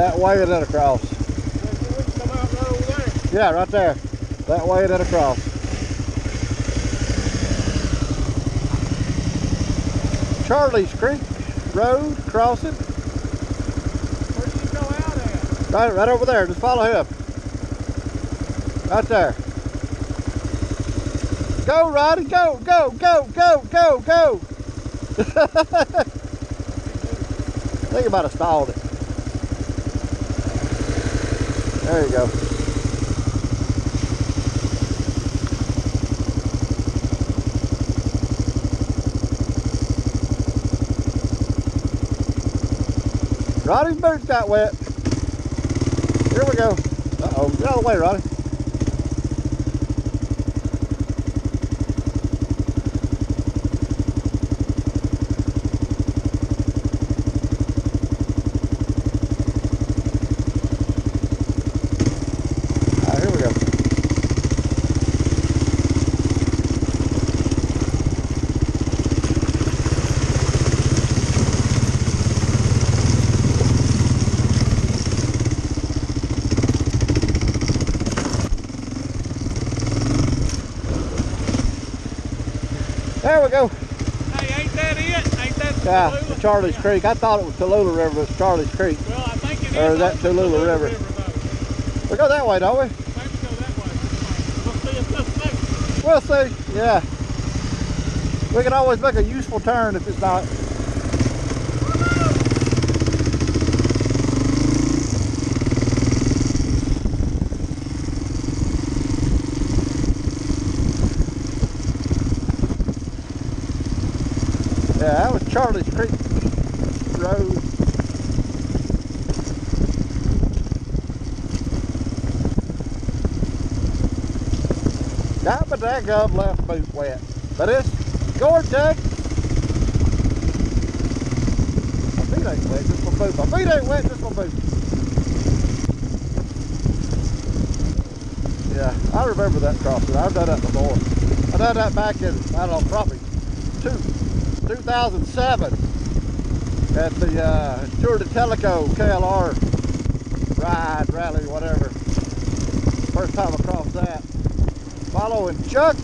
That way and then across. Come out right over there. Yeah, right there. That way and then across. Charlie's Creek Road crossing. Where did you go out at? Right over there. Just follow him. Right there. Go, Roddy. Go, go, go, go, go, go. I think he might have stalled it. There you go. Roddy's boots got wet. Here we go. Uh-oh. Get out of the way, Roddy. There we go. Hey, ain't that it? Ain't that Yeah, Tallulah? Charlie's Creek. I thought it was Tallulah River, but it's Charlie's Creek. Well, I think it is. Or is that Tallulah River? We go that way, don't we? Maybe go that way. We'll see if this thing. We'll see. Yeah. We can always make a useful turn if it's not. Yeah, that was Charlie's Creek Road. Got my daggum left boot wet. But it's going, Jack. My feet ain't wet, just my boot. My feet ain't wet, just my boot. Yeah, I remember that crossing. I've done that before. I done that back in, I don't know, probably 2007 at the Tour de Teleco KLR rally, whatever. First time I crossed that. Following Chuck.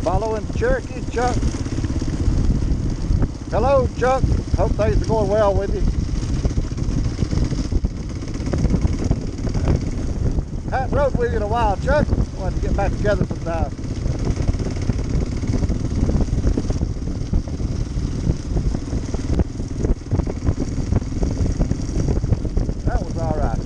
Following Cherokee Chuck. Hello, Chuck. Hope things are going well with you. Haven't rode with you in a while, Chuck. We'll have to get back together sometime. That was all right.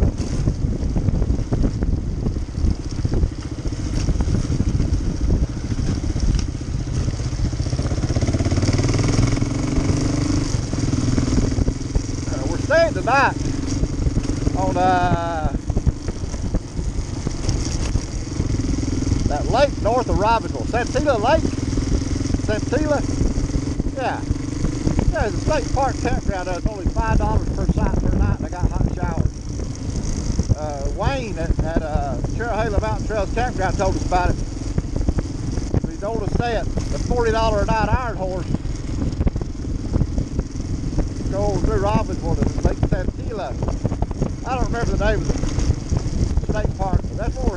We're staying tonight on that lake north of Robbinsville. Tallulah Lake? Tallulah? Yeah. Yeah, there's a state park campground there. It's only $5 per site per night, and I got hot showers. Wayne at Tallulah Mountain Trails Campground told us about it. He told us that the $40 a night Iron Horse go through Robbinsville to Lake Tallulah. I don't remember the name of the state park, but that's where we're